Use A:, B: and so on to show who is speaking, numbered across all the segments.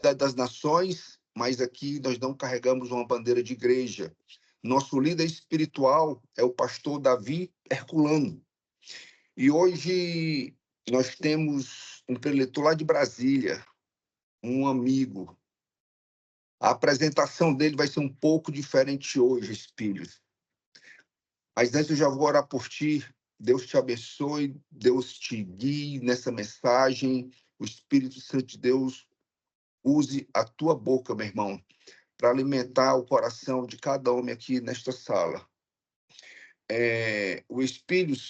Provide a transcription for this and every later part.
A: Unidade das Nações, mas aqui nós não carregamos uma bandeira de igreja. Nosso líder espiritual é o pastor Davi Herculano. E hoje nós temos um preletor lá de Brasília, um amigo. A apresentação dele vai ser um pouco diferente hoje, Espíritos. Mas antes eu já vou orar por ti. Deus te abençoe, Deus te guie nessa mensagem. O Espírito Santo de Deus use a tua boca, meu irmão, para alimentar o coração de cada homem aqui nesta sala. O Espírito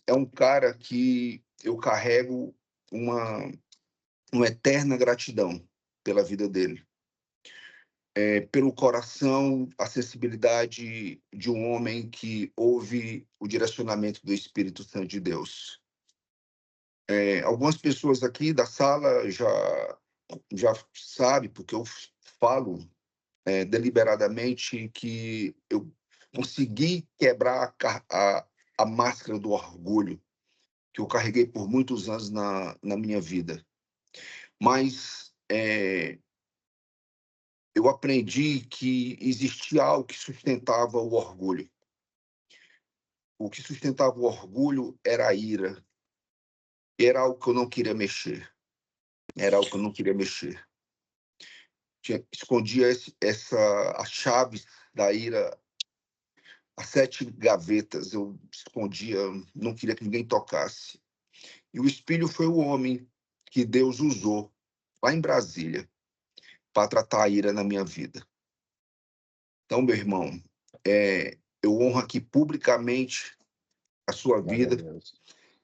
A: é um cara que eu carrego uma eterna gratidão pela vida dele. Pelo coração, a sensibilidade de um homem que ouve o direcionamento do Espírito Santo de Deus. Algumas pessoas aqui da sala já sabem, porque eu falo deliberadamente, que eu consegui quebrar a máscara do orgulho que eu carreguei por muitos anos na minha vida. Mas eu aprendi que existia algo que sustentava o orgulho. O que sustentava o orgulho era a ira. Era algo que eu não queria mexer. Escondia as chaves da ira, as 7 gavetas. Eu escondia, não queria que ninguém tocasse. E o espelho foi o homem que Deus usou lá em Brasília para tratar a ira na minha vida. Então, meu irmão, eu honro aqui publicamente a sua vida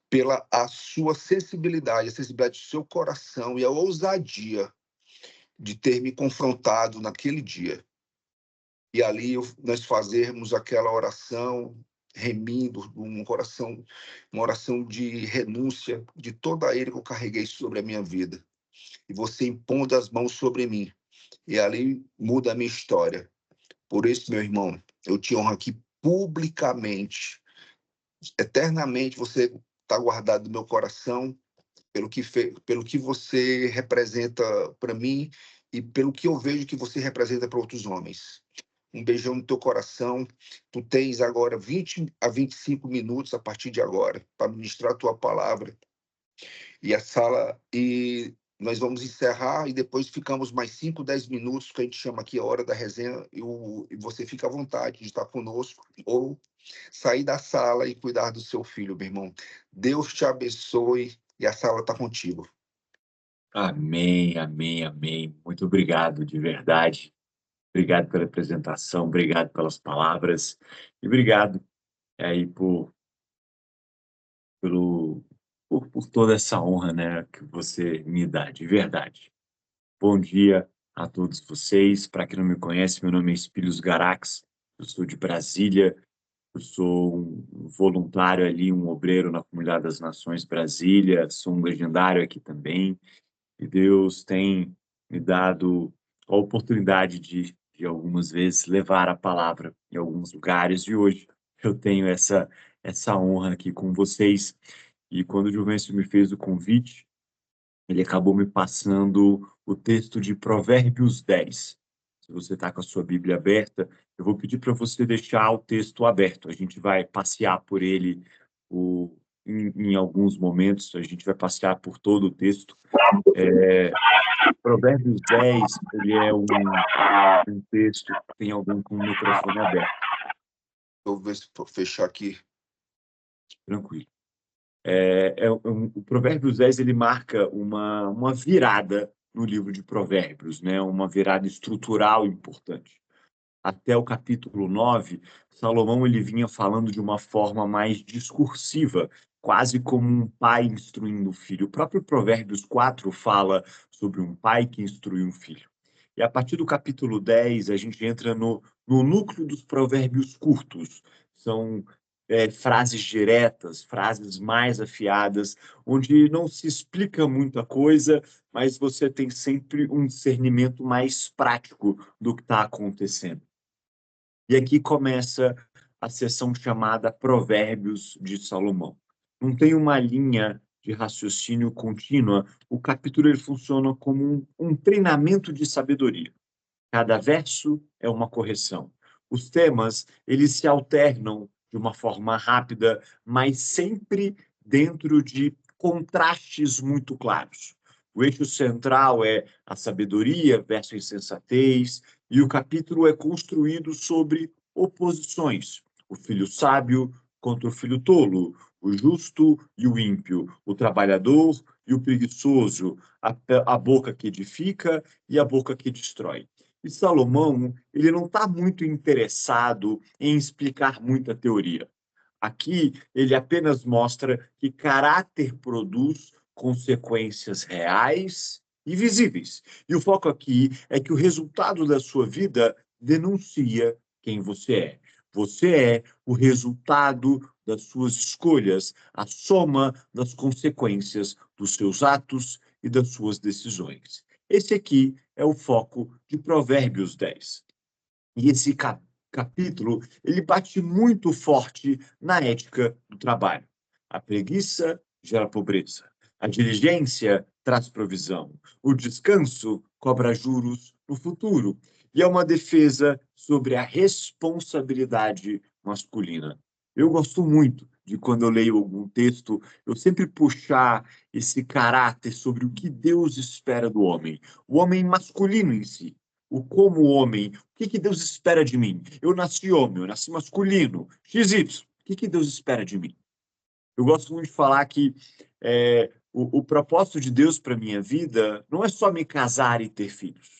A: pela a sua sensibilidade, a sensibilidade do seu coração e a ousadia de ter me confrontado naquele dia. E ali nós fazermos aquela oração, remindo uma oração de renúncia de toda a ira que eu carreguei sobre a minha vida. E você impondo as mãos sobre mim. E ali muda a minha história. Por isso, meu irmão, eu te honro aqui publicamente. Eternamente você está guardado no meu coração pelo que você representa para mim e pelo que eu vejo que você representa para outros homens. Um beijão no teu coração. Tu tens agora 20 a 25 minutos a partir de agora para ministrar a tua palavra. E nós vamos encerrar e depois ficamos mais 5, 10 minutos, que a gente chama aqui a hora da resenha, e você fica à vontade de estar conosco ou sair da sala e cuidar do seu filho, meu irmão. Deus te abençoe e a sala está contigo.
B: Amém, amém, amém. Muito obrigado, de verdade. Obrigado pela apresentação, obrigado pelas palavras e obrigado aí por toda essa honra, né, que você me dá, de verdade. Bom dia a todos vocês. Para quem não me conhece, meu nome é Espíritos Garax, eu sou de Brasília, eu sou um voluntário ali, um obreiro na Comunidade das Nações Brasília, sou um legendário aqui também, e Deus tem me dado a oportunidade de algumas vezes levar a palavra em alguns lugares, e hoje eu tenho essa honra aqui com vocês. E quando o Juvencio me fez o convite, ele acabou me passando o texto de Provérbios 10. Se você está com a sua Bíblia aberta, eu vou pedir para você deixar o texto aberto. A gente vai passear por ele em alguns momentos, a gente vai passear por todo o texto. Provérbios 10, ele é um texto que tem alguém com o microfone aberto.
A: Eu vou ver se vou fechar aqui.
B: Tranquilo. O Provérbios 10, ele marca uma virada no livro de Provérbios, né? Uma virada estrutural importante. Até o capítulo 9, Salomão ele vinha falando de uma forma mais discursiva, quase como um pai instruindo o filho. O próprio Provérbios 4 fala sobre um pai que instrui um filho. E a partir do capítulo 10, a gente entra no núcleo dos provérbios curtos. São frases diretas, frases mais afiadas, onde não se explica muita coisa, mas você tem sempre um discernimento mais prático do que está acontecendo. E aqui começa a seção chamada Provérbios de Salomão. Não tem uma linha de raciocínio contínua, o capítulo ele funciona como um treinamento de sabedoria. Cada verso é uma correção. Os temas, eles se alternam de uma forma rápida, mas sempre dentro de contrastes muito claros. O eixo central é a sabedoria versus a insensatez, e o capítulo é construído sobre oposições. O filho sábio contra o filho tolo, o justo e o ímpio, o trabalhador e o preguiçoso, a boca que edifica e a boca que destrói. E Salomão, ele não está muito interessado em explicar muita teoria. Aqui, ele apenas mostra que caráter produz consequências reais e visíveis. E o foco aqui é que o resultado da sua vida denuncia quem você é. Você é o resultado das suas escolhas, a soma das consequências dos seus atos e das suas decisões. Esse aqui é o foco de Provérbios 10. E esse capítulo, ele bate muito forte na ética do trabalho. A preguiça gera pobreza. A diligência traz provisão. O descanso cobra juros no futuro. E é uma defesa sobre a responsabilidade masculina. Eu gosto muito de quando eu leio algum texto, eu sempre puxar esse caráter sobre o que Deus espera do homem. O homem masculino em si. O como homem, o que Deus espera de mim? Eu nasci homem, eu nasci masculino, XY. O que Deus espera de mim? Eu gosto muito de falar que o propósito de Deus para minha vida não é só me casar e ter filhos.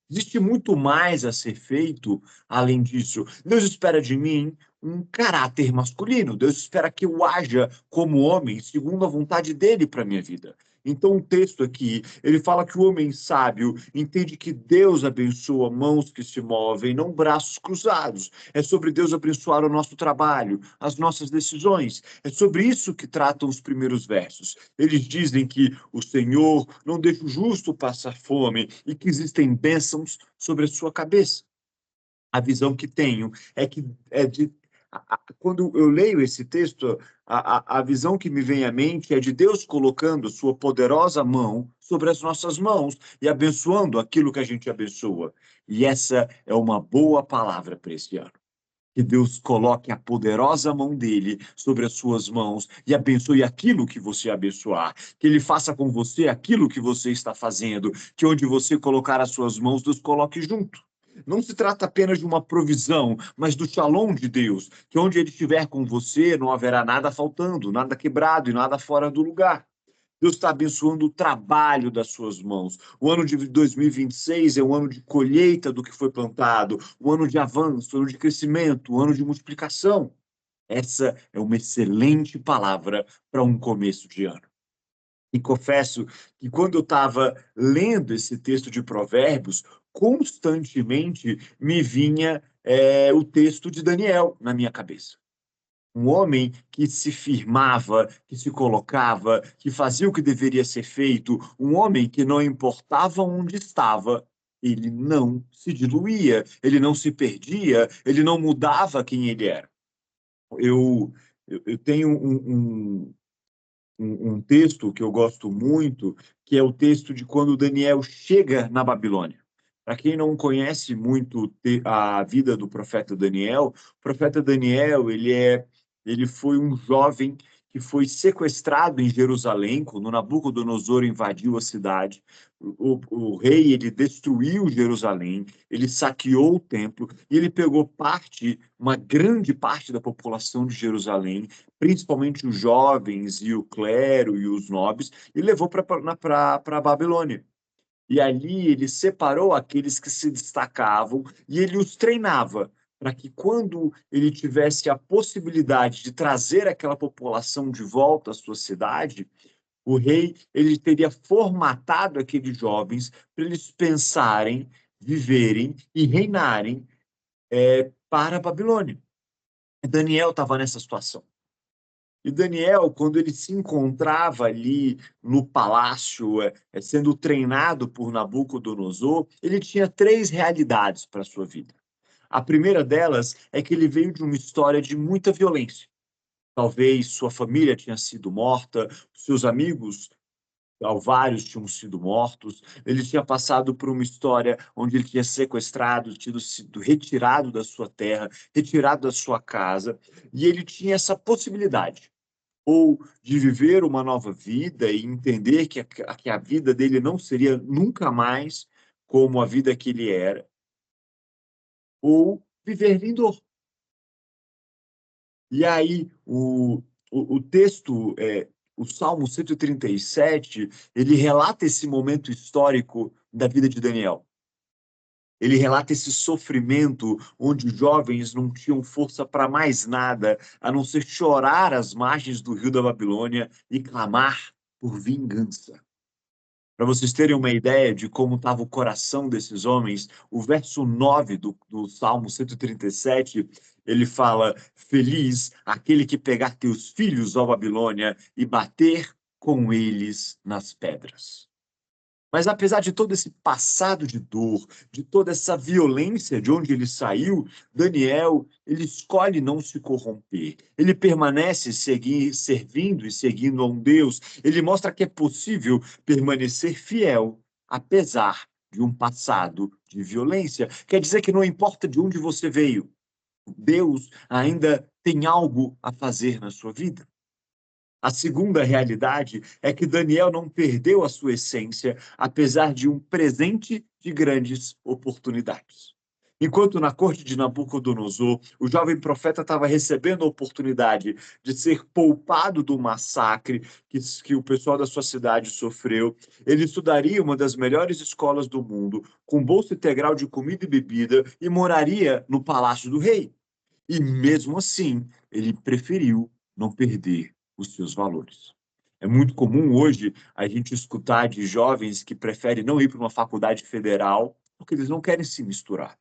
B: Existe muito mais a ser feito além disso. Deus espera de mim um caráter masculino. Deus espera que eu haja como homem, segundo a vontade dele para minha vida. Então, o texto aqui, ele fala que o homem sábio entende que Deus abençoa mãos que se movem, não braços cruzados. É sobre Deus abençoar o nosso trabalho, as nossas decisões. É sobre isso que tratam os primeiros versos. Eles dizem que o Senhor não deixa o justo passar fome e que existem bênçãos sobre a sua cabeça. A visão que tenho é que quando eu leio esse texto, a visão que me vem à mente é de Deus colocando sua poderosa mão sobre as nossas mãos e abençoando aquilo que a gente abençoa. E essa é uma boa palavra para esse ano. Que Deus coloque a poderosa mão dele sobre as suas mãos e abençoe aquilo que você abençoar. Que ele faça com você aquilo que você está fazendo. Que onde você colocar as suas mãos, Deus coloque junto. Não se trata apenas de uma provisão, mas do shalom de Deus. Que onde ele estiver com você, não haverá nada faltando, nada quebrado e nada fora do lugar. Deus está abençoando o trabalho das suas mãos. O ano de 2026 é um ano de colheita do que foi plantado, um ano de avanço, um ano de crescimento, um ano de multiplicação. Essa é uma excelente palavra para um começo de ano. E confesso que quando eu estava lendo esse texto de Provérbios, constantemente me vinha o texto de Daniel na minha cabeça. Um homem que se firmava, que se colocava, que fazia o que deveria ser feito, um homem que não importava onde estava, ele não se diluía, ele não se perdia, ele não mudava quem ele era. Eu tenho um texto que eu gosto muito, que é o texto de quando Daniel chega na Babilônia. Para quem não conhece muito a vida do profeta Daniel, o profeta Daniel, ele foi um jovem que foi sequestrado em Jerusalém, quando Nabucodonosor invadiu a cidade. O rei, ele destruiu Jerusalém, ele saqueou o templo, e ele pegou uma grande parte da população de Jerusalém, principalmente os jovens e o clero e os nobres, e levou para a Babilônia. E ali ele separou aqueles que se destacavam e ele os treinava para que quando ele tivesse a possibilidade de trazer aquela população de volta à sua cidade, o rei ele teria formatado aqueles jovens para eles pensarem, viverem e reinarem para a Babilônia. Daniel estava nessa situação. E Daniel, quando ele se encontrava ali no palácio, sendo treinado por Nabucodonosor, ele tinha três realidades para a sua vida. A primeira delas é que ele veio de uma história de muita violência. Talvez sua família tinha sido morta, seus amigos, vários tinham sido mortos. Ele tinha passado por uma história onde ele tinha sequestrado, tido sido retirado da sua terra, retirado da sua casa, e ele tinha essa possibilidade ou de viver uma nova vida e entender que a vida dele não seria nunca mais como a vida que ele era, ou viver lindor. E aí, o texto, o Salmo 137, ele relata esse momento histórico da vida de Daniel. Ele relata esse sofrimento onde os jovens não tinham força para mais nada, a não ser chorar às margens do rio da Babilônia e clamar por vingança. Para vocês terem uma ideia de como estava o coração desses homens, o verso 9 do Salmo 137, ele fala: Feliz aquele que pegar teus filhos, ó Babilônia, e bater com eles nas pedras. Mas apesar de todo esse passado de dor, de toda essa violência de onde ele saiu, Daniel, ele escolhe não se corromper. Ele permanece servindo e seguindo a um Deus. Ele mostra que é possível permanecer fiel, apesar de um passado de violência. Quer dizer que não importa de onde você veio, Deus ainda tem algo a fazer na sua vida. A segunda realidade é que Daniel não perdeu a sua essência, apesar de um presente de grandes oportunidades. Enquanto na corte de Nabucodonosor, o jovem profeta estava recebendo a oportunidade de ser poupado do massacre que o pessoal da sua cidade sofreu, ele estudaria uma das melhores escolas do mundo, com bolsa integral de comida e bebida, e moraria no palácio do rei. E mesmo assim, ele preferiu não perder os seus valores. É muito comum hoje a gente escutar de jovens que preferem não ir para uma faculdade federal porque eles não querem se misturar.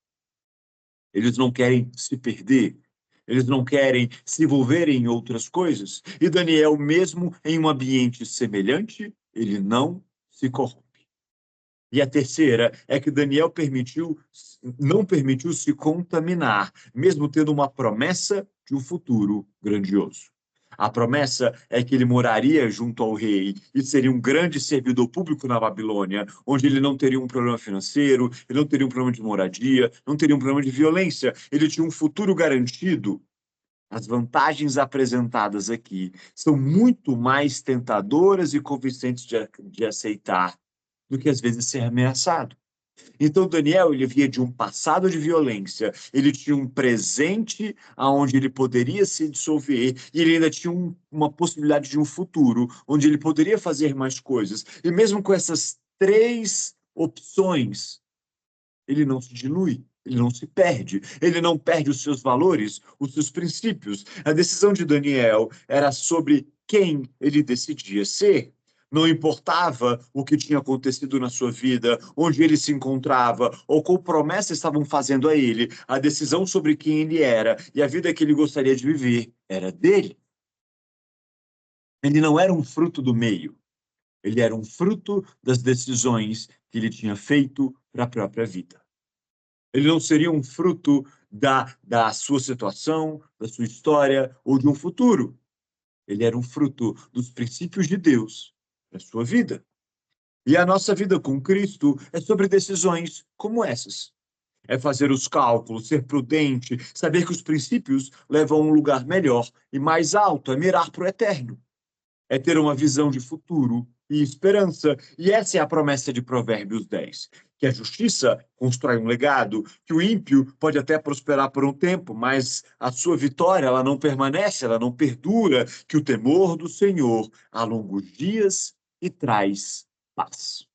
B: Eles não querem se perder. Eles não querem se envolver em outras coisas. E Daniel, mesmo em um ambiente semelhante, ele não se corrompe. E a terceira é que Daniel não permitiu se contaminar, mesmo tendo uma promessa de um futuro grandioso. A promessa é que ele moraria junto ao rei e seria um grande servidor público na Babilônia, onde ele não teria um problema financeiro, ele não teria um problema de moradia, não teria um problema de violência. Ele tinha um futuro garantido. As vantagens apresentadas aqui são muito mais tentadoras e convincentes de aceitar do que às vezes ser ameaçado. Então Daniel, ele via de um passado de violência, ele tinha um presente aonde ele poderia se dissolver e ele ainda tinha uma possibilidade de um futuro onde ele poderia fazer mais coisas. E mesmo com essas três opções, ele não se dilui. Ele não se perde, ele não perde os seus valores, os seus princípios. A decisão de Daniel era sobre quem ele decidia ser. Não importava o que tinha acontecido na sua vida, onde ele se encontrava, ou qual promessa estavam fazendo a ele. A decisão sobre quem ele era e a vida que ele gostaria de viver era dele. Ele não era um fruto do meio, ele era um fruto das decisões que ele tinha feito para a própria vida. Ele não seria um fruto da sua situação, da sua história ou de um futuro. Ele era um fruto dos princípios de Deus para a sua vida. E a nossa vida com Cristo é sobre decisões como essas. É fazer os cálculos, ser prudente, saber que os princípios levam a um lugar melhor e mais alto, é mirar para o eterno. É ter uma visão de futuro e esperança. E essa é a promessa de Provérbios 10, que a justiça constrói um legado, que o ímpio pode até prosperar por um tempo, mas a sua vitória ela não permanece, ela não perdura, que o temor do Senhor alonga os dias e traz paz.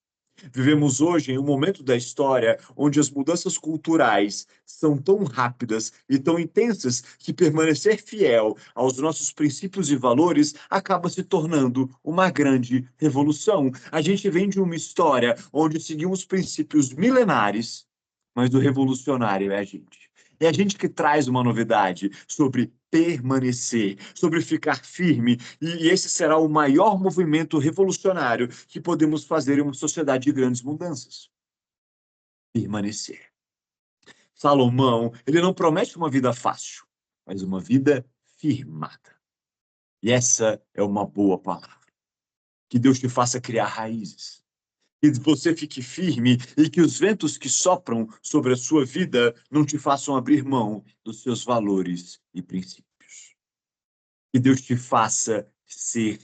B: Vivemos hoje em um momento da história onde as mudanças culturais são tão rápidas e tão intensas que permanecer fiel aos nossos princípios e valores acaba se tornando uma grande revolução. A gente vem de uma história onde seguimos princípios milenares, mas o revolucionário é a gente. É a gente que traz uma novidade sobre permanecer, sobre ficar firme, e esse será o maior movimento revolucionário que podemos fazer em uma sociedade de grandes mudanças. Permanecer. Salomão, ele não promete uma vida fácil, mas uma vida firmada. E essa é uma boa palavra. Que Deus te faça criar raízes. Que você fique firme e que os ventos que sopram sobre a sua vida não te façam abrir mão dos seus valores e princípios. Que Deus te faça ser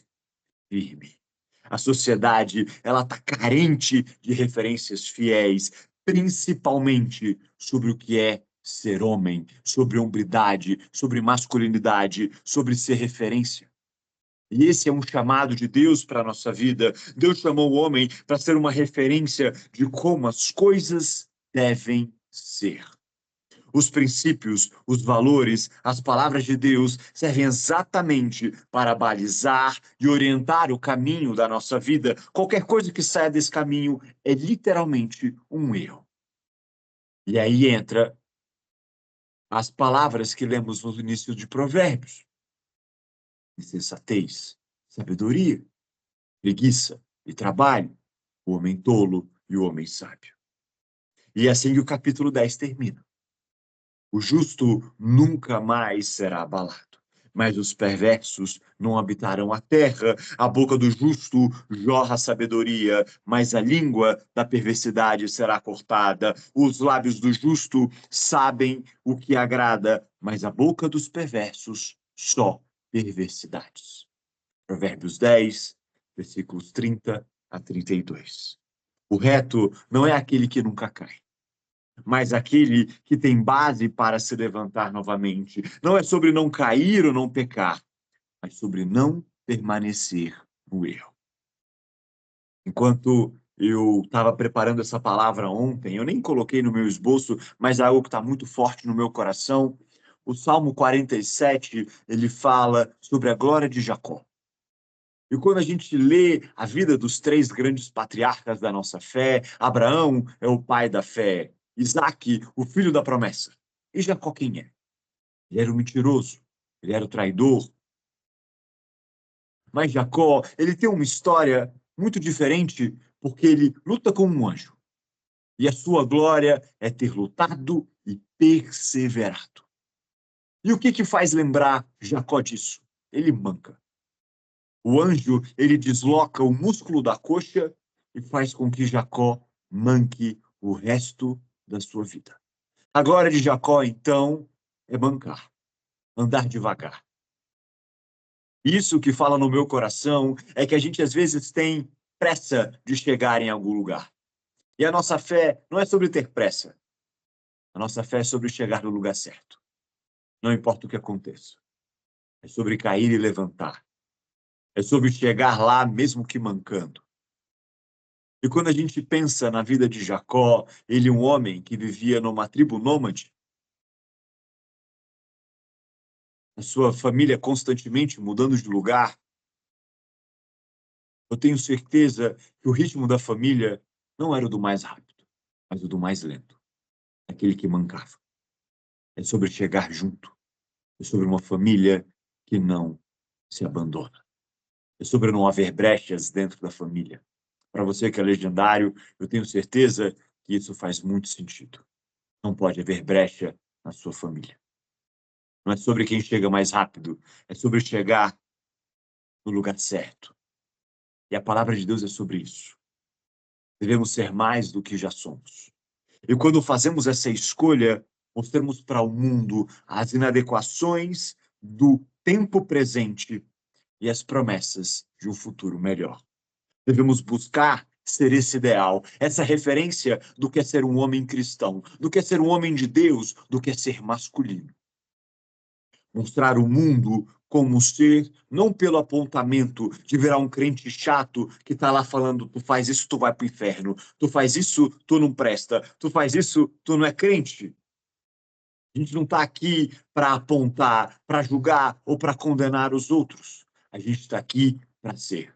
B: firme. A sociedade, ela está carente de referências fiéis, principalmente sobre o que é ser homem, sobre hombridade, sobre masculinidade, sobre ser referência. E esse é um chamado de Deus para a nossa vida. Deus chamou o homem para ser uma referência de como as coisas devem ser. Os princípios, os valores, as palavras de Deus servem exatamente para balizar e orientar o caminho da nossa vida. Qualquer coisa que saia desse caminho é literalmente um erro. E aí entra as palavras que lemos no início de Provérbios: insensatez, sabedoria, preguiça e trabalho, o homem tolo e o homem sábio. E é assim que o capítulo 10 termina. O justo nunca mais será abalado, mas os perversos não habitarão a terra. A boca do justo jorra sabedoria, mas a língua da perversidade será cortada. Os lábios do justo sabem o que agrada, mas a boca dos perversos só perversidades. Provérbios 10, versículos 30 a 32. O reto não é aquele que nunca cai, mas aquele que tem base para se levantar novamente. Não é sobre não cair ou não pecar, mas sobre não permanecer no erro. Enquanto eu estava preparando essa palavra ontem, eu nem coloquei no meu esboço, mas é algo que está muito forte no meu coração. O Salmo 47, ele fala sobre a glória de Jacó. E quando a gente lê a vida dos três grandes patriarcas da nossa fé, Abraão é o pai da fé, Isaque, o filho da promessa. E Jacó quem é? Ele era o mentiroso, ele era o traidor. Mas Jacó, ele tem uma história muito diferente, porque ele luta como um anjo. E a sua glória é ter lutado e perseverado. E o que que faz lembrar Jacó disso? Ele manca. O anjo, ele desloca o músculo da coxa e faz com que Jacó manque o resto da sua vida. A glória de Jacó, então, é mancar, andar devagar. Isso que fala no meu coração é que a gente às vezes tem pressa de chegar em algum lugar. E a nossa fé não é sobre ter pressa. A nossa fé é sobre chegar no lugar certo. Não importa o que aconteça. É sobre cair e levantar. É sobre chegar lá mesmo que mancando. E quando a gente pensa na vida de Jacó, ele é um homem que vivia numa tribo nômade, a sua família constantemente mudando de lugar. Eu tenho certeza que o ritmo da família não era o do mais rápido, mas o do mais lento, aquele que mancava. É sobre chegar junto, é sobre uma família que não se abandona, é sobre não haver brechas dentro da família. Para você que é legendário, eu tenho certeza que isso faz muito sentido. Não pode haver brecha na sua família. Não é sobre quem chega mais rápido, é sobre chegar no lugar certo. E a palavra de Deus é sobre isso. Devemos ser mais do que já somos. E quando fazemos essa escolha, mostramos para o mundo as inadequações do tempo presente e as promessas de um futuro melhor. Devemos buscar ser esse ideal, essa referência do que é ser um homem cristão, do que é ser um homem de Deus, do que é ser masculino. Mostrar o mundo como ser, não pelo apontamento de virar um crente chato que está lá falando, tu faz isso, tu vai para o inferno, tu faz isso, tu não presta, tu faz isso, tu não é crente. A gente não está aqui para apontar, para julgar ou para condenar os outros. A gente está aqui para ser.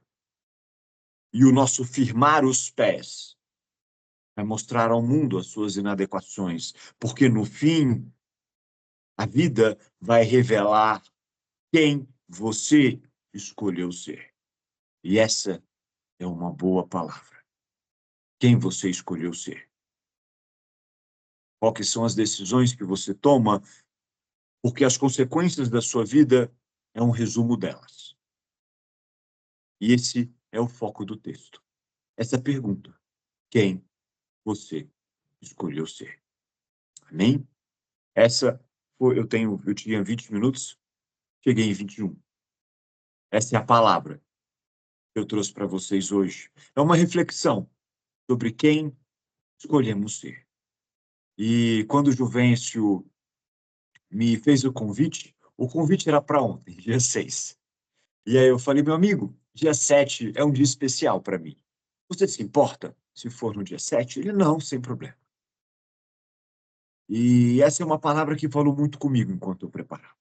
B: E o nosso firmar os pés vai mostrar ao mundo as suas inadequações, porque no fim, a vida vai revelar quem você escolheu ser. E essa é uma boa palavra. Quem você escolheu ser. Quais são as decisões que você toma, porque as consequências da sua vida é um resumo delas. E esse é o foco do texto. Essa pergunta: quem você escolheu ser? Amém? Eu tinha 20 minutos, cheguei em 21. Essa é a palavra que eu trouxe para vocês hoje. É uma reflexão sobre quem escolhemos ser. E quando o Juvencio me fez o convite era para ontem, dia 6. E aí eu falei, meu amigo, dia 7 é um dia especial para mim. Você se importa se for no dia 7? Ele, não, sem problema. E essa é uma palavra que falou muito comigo enquanto eu preparava.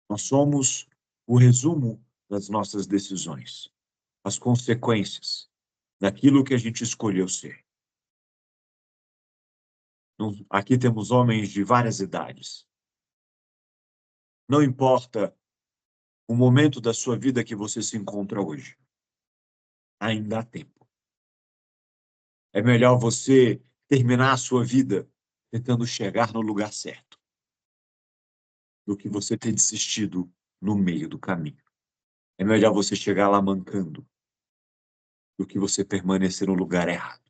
B: Nós somos o resumo das nossas decisões, as consequências daquilo que a gente escolheu ser. Aqui temos homens de várias idades. Não importa o momento da sua vida que você se encontra hoje, ainda há tempo. É melhor você terminar a sua vida tentando chegar no lugar certo, do que você ter desistido no meio do caminho. É melhor você chegar lá mancando, do que você permanecer no lugar errado.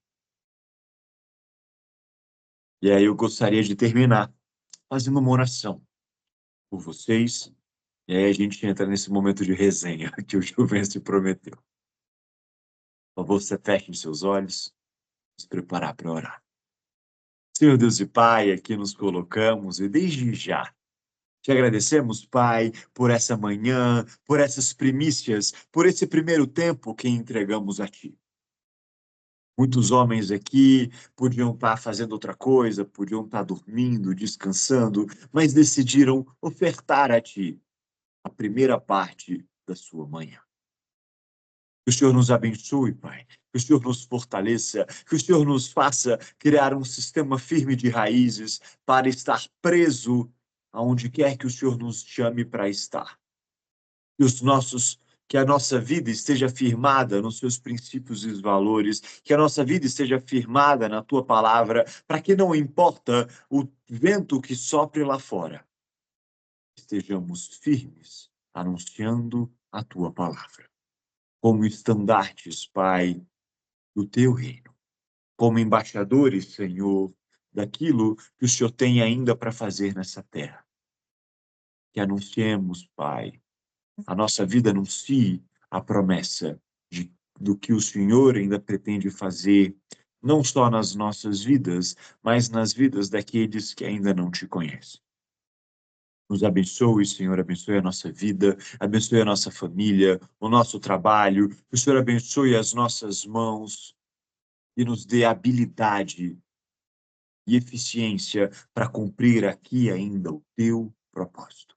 B: E aí eu gostaria de terminar fazendo uma oração por vocês, e aí a gente entra nesse momento de resenha que o Juvencio prometeu. Por favor, você feche seus olhos, se preparar para orar. Senhor Deus e Pai, aqui nos colocamos e desde já te agradecemos, Pai, por essa manhã, por essas primícias, por esse primeiro tempo que entregamos a Ti. Muitos homens aqui podiam estar fazendo outra coisa, podiam estar dormindo, descansando, mas decidiram ofertar a Ti a primeira parte da sua manhã. Que o Senhor nos abençoe, Pai. Que o Senhor nos fortaleça. Que o Senhor nos faça criar um sistema firme de raízes para estar preso aonde quer que o Senhor nos chame para estar. Que a nossa vida esteja firmada nos seus princípios e valores, que a nossa vida esteja firmada na tua palavra, para que não importa o vento que sopre lá fora, estejamos firmes anunciando a tua palavra, como estandartes, Pai, do teu reino, como embaixadores, Senhor, daquilo que o Senhor tem ainda para fazer nessa terra. Que anunciemos, Pai, a nossa vida anuncie a promessa do que o Senhor ainda pretende fazer, não só nas nossas vidas, mas nas vidas daqueles que ainda não te conhecem. Nos abençoe, Senhor, abençoe a nossa vida, abençoe a nossa família, o nosso trabalho, que o Senhor abençoe as nossas mãos e nos dê habilidade e eficiência para cumprir aqui ainda o teu propósito.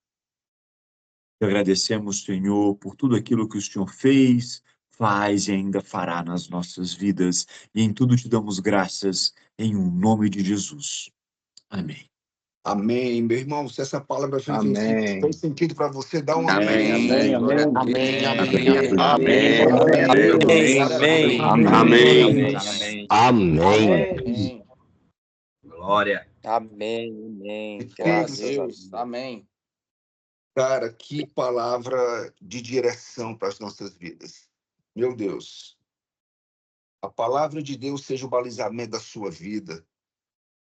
B: Te agradecemos, Senhor, por tudo aquilo que o Senhor fez, faz e ainda fará nas nossas vidas. E em tudo te damos graças, em o nome de Jesus. Amém.
A: Amém. Meu irmão, se essa palavra
C: Amém.
A: fez sentido para você, dá um
C: Amém,
A: amém.
C: amém,
A: Glória a
C: amém.
A: Deus.
D: Amém,
B: Amém.
D: amém, amém, amém.
A: Glória a
D: Glória a
A: Deus.
D: Deus.
A: Glória a
D: Amém.
A: Deus.
C: Amém.
D: Amém.
C: Amém.
D: Amém.
C: Glória.
D: Amém. Amém.
A: Glória a
D: Graças a
A: Deus.
D: Deus.
A: Amém. Cara, que palavra de direção para as nossas vidas. Meu Deus. A palavra de Deus seja o balizamento da sua vida.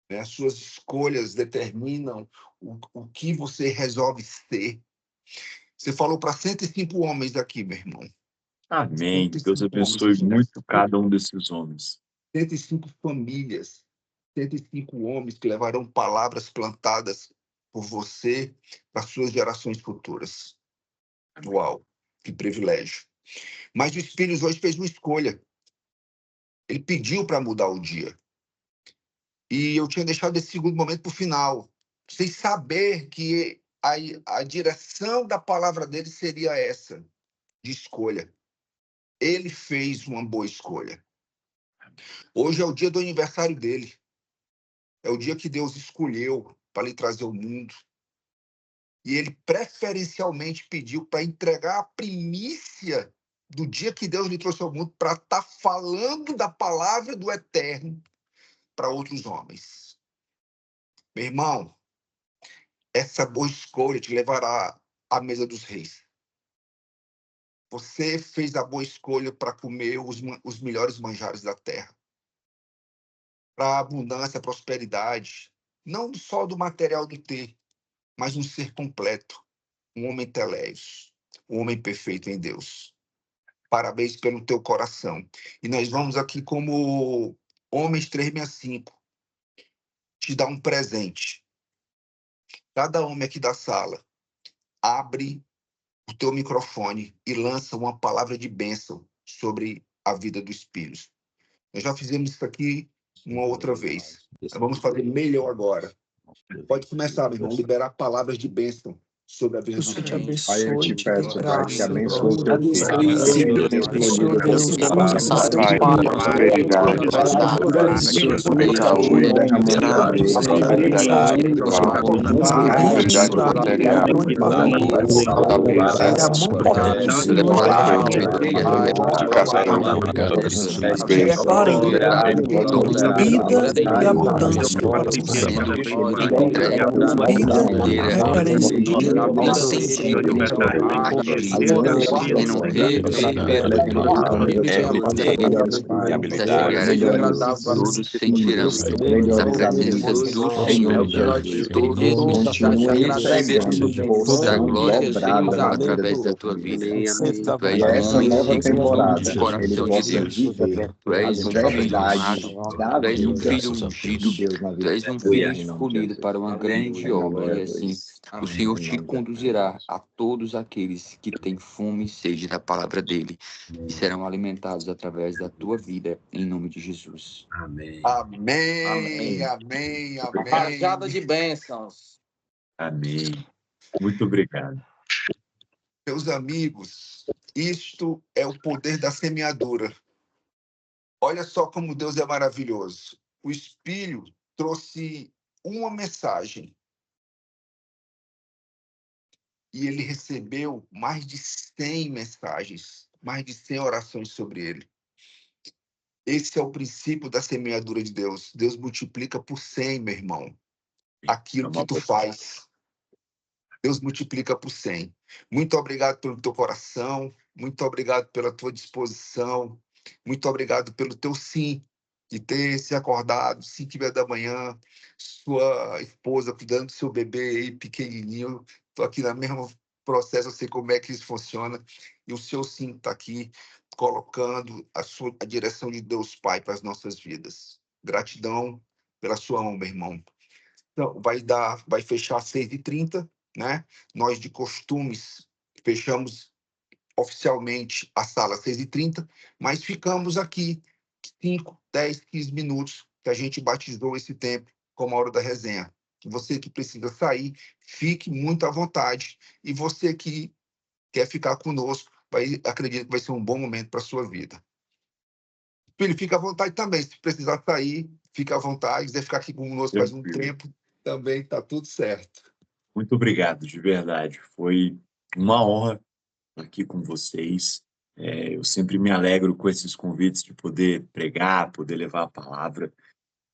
A: Né? As suas escolhas determinam o que você resolve ser. Você falou para 105 homens aqui, meu irmão.
B: Amém. Deus
A: 105 homens
B: abençoe
A: aqui nessa
B: muito cada um desses homens.
A: 105 famílias, 105 homens que levarão palavras plantadas por você para suas gerações futuras. Uau, que privilégio. Mas o Espírito hoje fez uma escolha. Ele pediu para mudar o dia. E eu tinha deixado esse segundo momento para o final, sem saber que a direção da palavra dele seria essa, de escolha. Ele fez uma boa escolha. Hoje é o dia do aniversário dele. É o dia que Deus escolheu para lhe trazer ao mundo. E ele preferencialmente pediu para entregar a primícia do dia que Deus lhe trouxe ao mundo para estar falando da palavra do Eterno para outros homens. Meu irmão, essa boa escolha te levará à mesa dos reis. Você fez a boa escolha para comer os melhores manjares da terra. Para abundância, prosperidade. Não só do material do ter, mas um ser completo. Um homem teleios. Um homem perfeito em Deus. Parabéns pelo teu coração. E nós vamos aqui como Homens 365 te dar um presente. Cada homem aqui da sala abre o teu microfone e lança uma palavra de bênção sobre a vida dos filhos. Nós já fizemos isso aqui uma outra vez. Vamos fazer melhor agora. Pode começar, meu irmão, liberar palavras de bênção sobre a vida
E: Que o
A: dos
E: Senhor te
A: filhos.
C: Pai, eu
E: abençoe,
C: te
E: te dê
C: peço, Pai, que
E: graça,
C: abençoe o teu
E: glória,
C: filho.
E: sabedoria.
C: Tu tem
E: Que o
C: escolhido
E: Senhor
C: o teu
E: Deus
C: filho
E: venha
C: para
E: usar
C: abençoar
E: ele,
C: a
E: prosperidade,
C: saúde, derramando graça,
E: prosperidade,
C: prosperidade, prosperidade
E: prosperidade,
C: material,
E: em nome do
C: abundância,
E: que a mão poderosa do Senhor esteja com ele. Preparem vida e abundância para você. Vida repreende bênção.
C: todos sentirão a presença do Senhor. Todos receberão da glória do Senhor através da tua vida. Tu és um homem segundo o coração de Deus. Tu és um filho amado. Tu és um filho ungido. Tu és um filho escolhido para uma grande obra. E assim, o Senhor te conduzirá a todos aqueles que têm fome e sede da palavra dele e serão alimentados através da tua vida, em nome de Jesus.
B: Amém.
A: Amém, amém,
D: Rajada
A: amém.
D: de bênçãos.
B: Amém. Muito obrigado.
A: Meus amigos, isto é o poder da semeadura. Olha só como Deus é maravilhoso. O Espírito trouxe uma mensagem e ele recebeu mais de 100 mensagens, mais de 100 orações sobre ele. Esse é o princípio da semeadura de Deus. Deus multiplica por 100, meu irmão, aquilo que tu faz. Deus multiplica por 100. Muito obrigado pelo teu coração, muito obrigado pela tua disposição, muito obrigado pelo teu sim, de ter se acordado 5h30 da manhã, sua esposa cuidando do seu bebê aí, pequenininho. Estou aqui no mesmo processo, eu sei como é que isso funciona. E o seu sim está aqui colocando a direção de Deus Pai para as nossas vidas. Gratidão pela sua honra, irmão. Então, vai fechar às 6h30, né? Nós, de costumes, fechamos oficialmente a sala às 6h30, mas ficamos aqui 5, 10, 15 minutos, que a gente batizou esse tempo como a hora da resenha. Você que precisa sair, fique muito à vontade. E você que quer ficar conosco, acredito que vai ser um bom momento para a sua vida. Filho, fica à vontade também. Se precisar sair, fica à vontade. Se quiser ficar aqui conosco mais um tempo, também está tudo certo.
B: Muito obrigado, de verdade. Foi uma honra estar aqui com vocês. Eu sempre me alegro com esses convites de poder pregar, poder levar a palavra.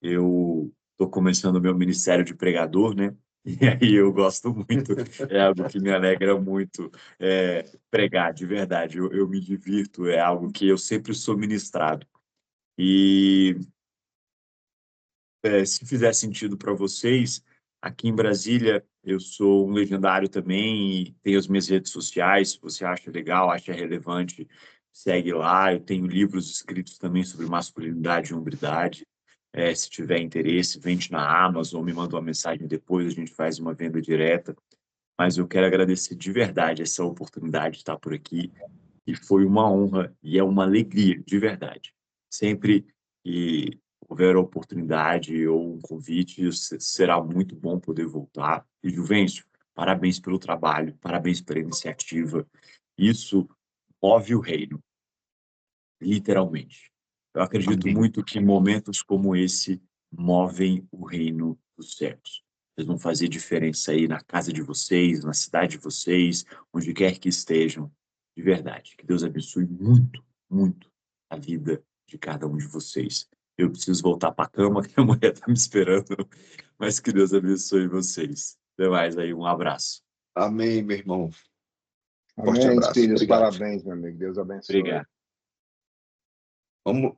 B: Eu estou começando o meu ministério de pregador, né? E aí eu gosto muito, é algo que me alegra muito, pregar, de verdade. Eu me divirto, é algo que eu sempre sou ministrado. E se fizer sentido para vocês, aqui em Brasília eu sou um legendário também e tenho as minhas redes sociais. Se você acha legal, acha relevante, segue lá. Eu tenho livros escritos também sobre masculinidade e hombridade. Se tiver interesse, vende na Amazon, me manda uma mensagem depois, a gente faz uma venda direta. Mas eu quero agradecer de verdade essa oportunidade de estar por aqui. E foi uma honra e é uma alegria, de verdade. Sempre que houver a oportunidade ou um convite, será muito bom poder voltar. E, Juvencio, parabéns pelo trabalho, parabéns pela iniciativa. Isso move o reino, literalmente. Eu acredito muito que momentos como esse movem o reino dos céus. Vocês vão fazer diferença aí na casa de vocês, na cidade de vocês, onde quer que estejam. De verdade. Que Deus abençoe muito, muito a vida de cada um de vocês. Eu preciso voltar para a cama, que a mulher está me esperando, mas que Deus abençoe vocês. Até mais aí, um abraço.
A: Amém, meu irmão. Forte
F: Amém,
A: abraço.
F: filhos.
A: Obrigado.
F: Parabéns, meu amigo. Deus abençoe.
B: Obrigado.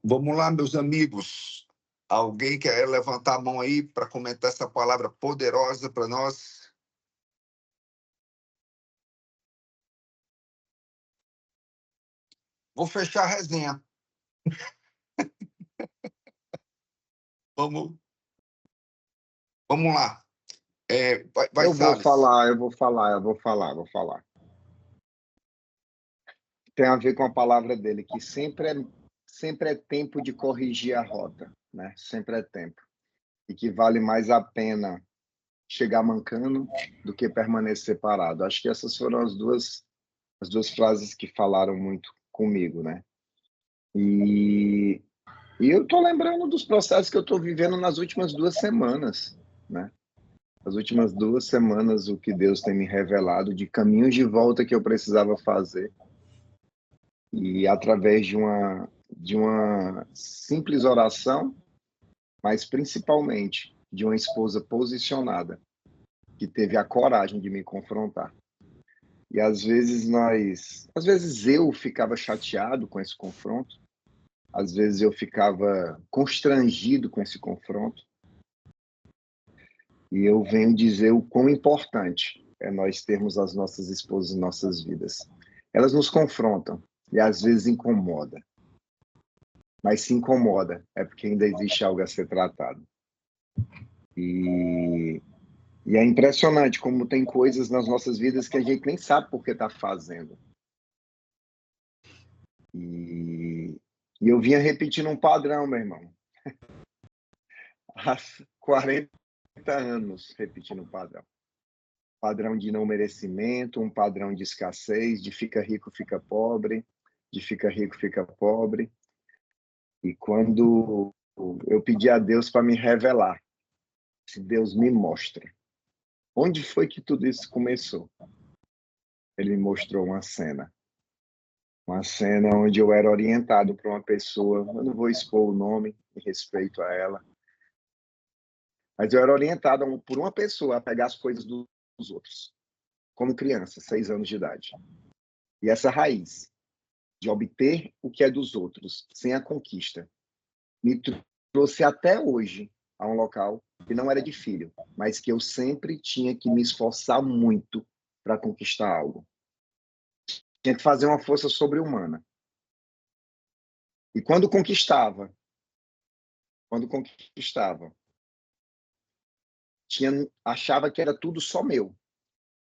A: Vamos lá, meus amigos. Alguém quer levantar a mão aí para comentar essa palavra poderosa para nós? Vou fechar a resenha. Vamos lá. Vai,
F: Eu vou
A: Salles.
F: falar. Tem a ver com a palavra dele, que sempre é tempo de corrigir a rota, né? Sempre é tempo. E que vale mais a pena chegar mancando do que permanecer parado. Acho que essas foram as duas frases que falaram muito comigo, né? E eu tô lembrando dos processos que eu tô vivendo nas últimas 2 semanas, né? As últimas 2 semanas, o que Deus tem me revelado de caminhos de volta que eu precisava fazer. E através de uma simples oração, mas principalmente de uma esposa posicionada, que teve a coragem de me confrontar. E às vezes eu ficava chateado com esse confronto, às vezes eu ficava constrangido com esse confronto. E eu venho dizer o quão importante é nós termos as nossas esposas em nossas vidas. Elas nos confrontam e às vezes incomoda. Mas se incomoda é porque ainda existe algo a ser tratado. E é impressionante como tem coisas nas nossas vidas que a gente nem sabe por que está fazendo. E eu vinha repetindo um padrão, meu irmão. Há 40 anos repetindo um padrão. Padrão de não merecimento, um padrão de escassez, de fica rico, fica pobre, de fica rico, fica pobre. E quando eu pedi a Deus para me revelar, se Deus me mostra, onde foi que tudo isso começou? Ele me mostrou uma cena onde eu era orientado por uma pessoa, eu não vou expor o nome, em respeito a ela, mas eu era orientado por uma pessoa a pegar as coisas dos outros, como criança, 6 anos de idade. E essa raiz de obter o que é dos outros, sem a conquista, me trouxe até hoje a um local que não era de filho, mas que eu sempre tinha que me esforçar muito para conquistar algo. Tinha que fazer uma força sobre-humana. E quando conquistava, achava que era tudo só meu.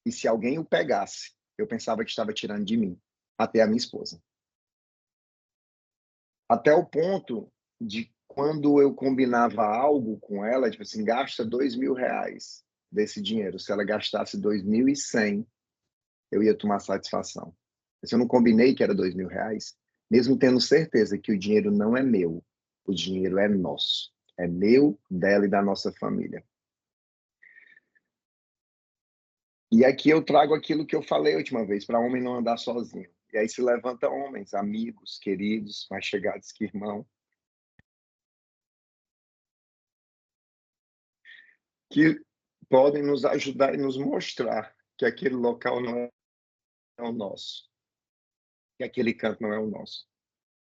F: E se alguém o pegasse, eu pensava que estava tirando de mim, até a minha esposa. Até o ponto de quando eu combinava algo com ela, tipo assim, gasta R$2.000 desse dinheiro. Se ela gastasse 2.100, eu ia tomar satisfação. Se eu não combinei que era R$2.000, mesmo tendo certeza que o dinheiro não é meu, o dinheiro é nosso. É meu, dela e da nossa família. E aqui eu trago aquilo que eu falei a última vez, para homem não andar sozinho. E aí se levanta homens, amigos, queridos, mais chegados que irmão, que podem nos ajudar e nos mostrar que aquele local não é o nosso, que aquele canto não é o nosso.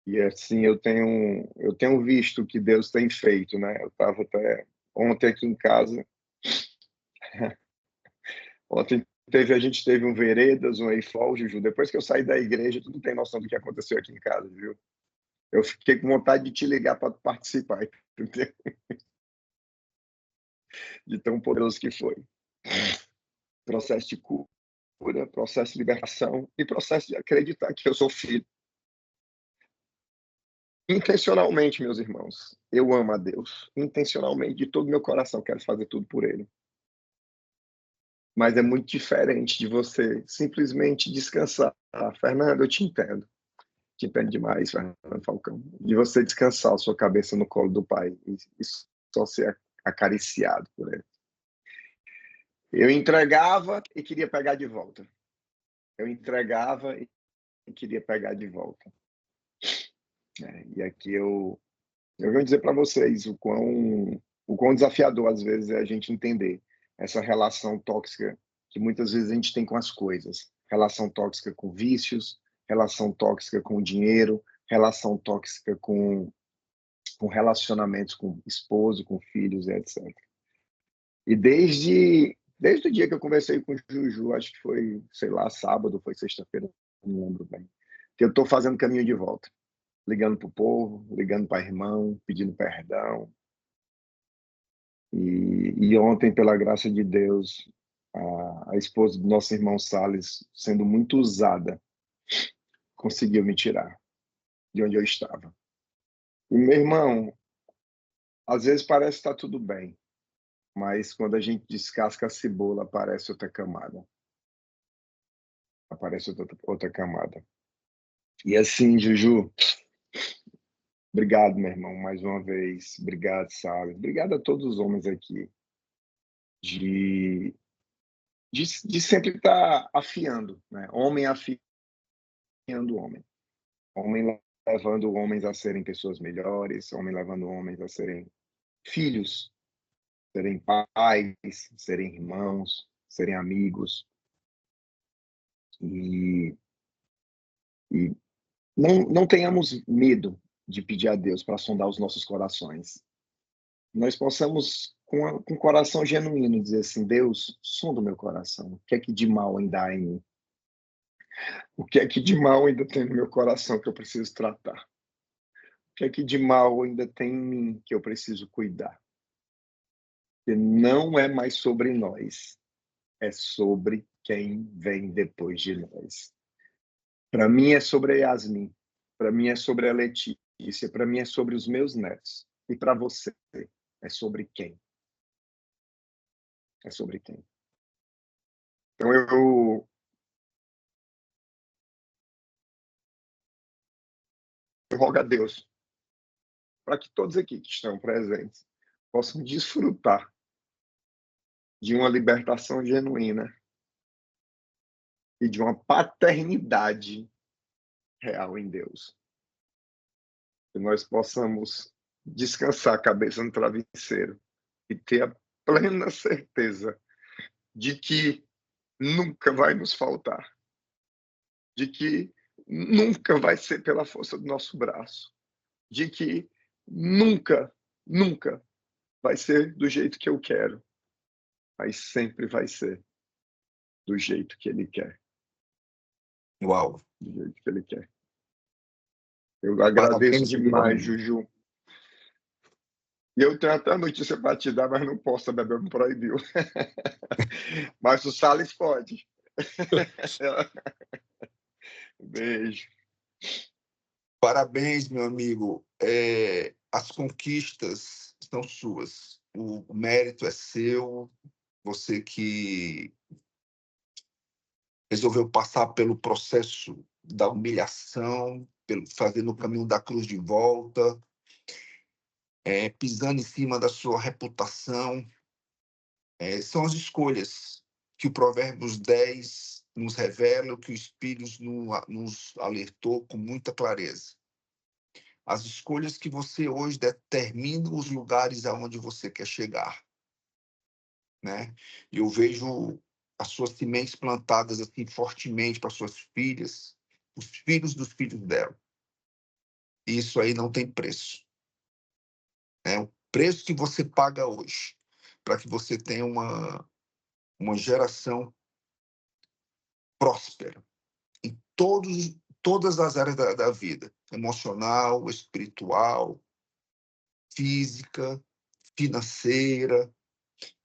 F: E assim, eu tenho visto o que Deus tem feito, né? Eu estava até ontem aqui em casa. Ontem a gente teve um Veredas, um Eifol, Juju. Depois que eu saí da igreja, tu não tem noção do que aconteceu aqui em casa, viu? Eu fiquei com vontade de te ligar para participar, entendeu? De tão poderoso que foi. Processo de cura, processo de libertação e processo de acreditar que eu sou filho. Intencionalmente, meus irmãos, eu amo a Deus. Intencionalmente, de todo meu coração, quero fazer tudo por Ele. Mas é muito diferente de você simplesmente descansar. Ah, Fernando, eu te entendo. Te entendo demais, Fernando Falcão. De você descansar a sua cabeça no colo do Pai e só ser acariciado por Ele. Eu entregava e queria pegar de volta. Eu entregava e queria pegar de volta. E aqui eu venho dizer para vocês o quão desafiador às vezes é a gente entender essa relação tóxica que muitas vezes a gente tem com as coisas. relação tóxica com vícios, relação tóxica com dinheiro, relação tóxica com relacionamentos com esposo, com filhos, etc. E desde o dia que eu conversei com o Juju, acho que foi, sei lá, sábado, foi sexta-feira, não lembro bem, que eu estou fazendo caminho de volta, ligando para o povo, ligando para irmão, pedindo perdão. E ontem, pela graça de Deus, a esposa do nosso irmão Salles, sendo muito usada, conseguiu me tirar de onde eu estava. E, meu irmão, às vezes parece que está tudo bem, mas quando a gente descasca a cebola, aparece outra camada. Aparece outra camada. E assim, Juju, obrigado, meu irmão, mais uma vez. Obrigado, Salles. Obrigado a todos os homens aqui de sempre estar afiando, né? Homem afiando homem. Homem levando homens a serem pessoas melhores, homem levando homens a serem filhos, serem pais, serem irmãos, serem amigos. E não tenhamos medo de pedir a Deus para sondar os nossos corações. Nós possamos, com o coração genuíno, dizer assim: Deus, sonda o meu coração. O que é que de mal ainda há em mim? O que é que de mal ainda tem no meu coração que eu preciso tratar? O que é que de mal ainda tem em mim que eu preciso cuidar? Porque não é mais sobre nós, é sobre quem vem depois de nós. Para mim é sobre a Yasmin, para mim é sobre a Letícia, para mim é sobre os meus netos. E para você, é sobre quem? É sobre quem? Então eu rogo a Deus para que todos aqui que estão presentes possam desfrutar de uma libertação genuína e de uma paternidade real em Deus. Que nós possamos descansar a cabeça no travesseiro e ter a plena certeza de que nunca vai nos faltar, de que nunca vai ser pela força do nosso braço, de que nunca vai ser do jeito que eu quero, mas sempre vai ser do jeito que ele quer.
A: Uau!
F: Do jeito que ele quer. Eu agradeço demais, Juju. E eu tenho até notícia para te dar, mas não posso, a Bebel me proibiu. Mas o Salles pode. Beijo.
A: Parabéns, meu amigo. As conquistas são suas. O mérito é seu. Você que resolveu passar pelo processo da humilhação, fazendo o caminho da cruz de volta, pisando em cima da sua reputação. São as escolhas que o Provérbios 10 nos revela, que o Espírito nos alertou com muita clareza. As escolhas que você hoje determinam os lugares aonde você quer chegar, né? Eu vejo as suas sementes plantadas assim fortemente para suas filhas, os filhos dos filhos dela. Isso aí não tem preço. O preço que você paga hoje para que você tenha uma geração próspera em todas as áreas da vida, emocional, espiritual, física, financeira,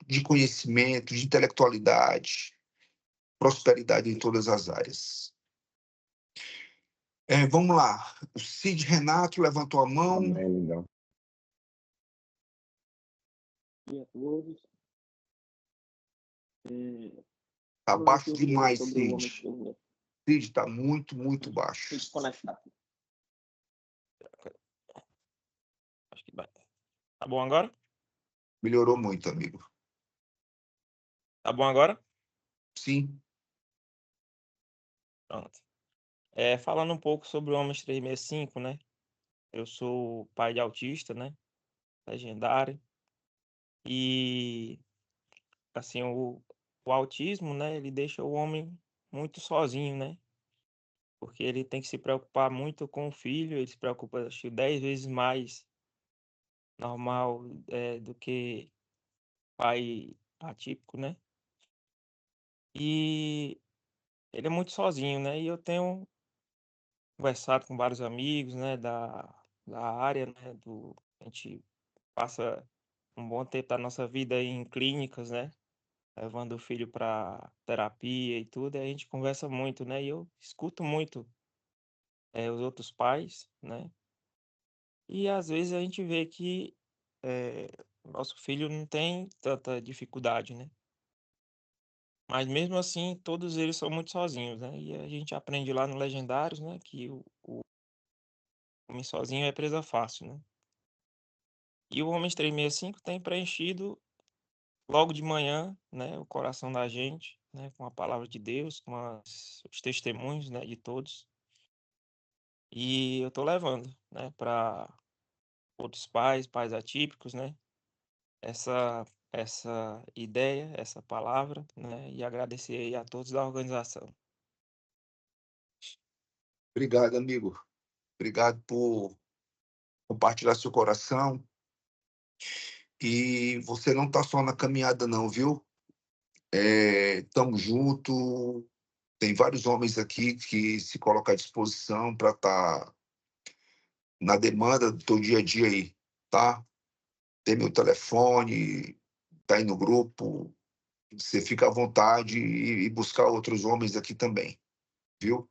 A: de conhecimento, de intelectualidade, prosperidade em todas as áreas. Vamos lá. O Cid Renato levantou a mão.
F: Amém, lindão.
D: a todos.
A: Abaixo demais, Cid.
D: Cid.
A: Cid está muito, muito baixo.
D: Desconectar. Acho que vai. Tá bom agora?
A: Melhorou muito, amigo.
D: Tá bom agora?
A: Sim.
D: Pronto. Falando um pouco sobre o Homens 365, né? Eu sou pai de autista, né? Legendário. E, assim, o autismo, né? Ele deixa o homem muito sozinho, né? Porque ele tem que se preocupar muito com o filho, ele se preocupa, acho que 10 vezes mais normal do que pai atípico, né? E ele é muito sozinho, né? E eu tenho conversado com vários amigos, né, da área, né, a gente passa um bom tempo da nossa vida em clínicas, né, levando o filho para terapia e tudo, e a gente conversa muito, né, e eu escuto muito os outros pais, né, e às vezes a gente vê que o nosso filho não tem tanta dificuldade, né, mas mesmo assim todos eles são muito sozinhos, né, e a gente aprende lá no Legendários, né, que o homem sozinho é presa fácil, né. E o Homens 365 tem preenchido logo de manhã, né, o coração da gente, né, com a palavra de Deus, com os testemunhos, né, de todos. E eu tô levando, né, para outros pais, pais atípicos, né, essa ideia, essa palavra, né, e agradecer aí a todos da organização.
A: Obrigado, amigo. Obrigado por compartilhar seu coração. E você não está só na caminhada, não, viu? Tamo junto. Tem vários homens aqui que se colocam à disposição para estar na demanda do teu dia a dia aí, tá? Tem meu telefone, tá aí no grupo. Você fica à vontade e buscar outros homens aqui também, viu?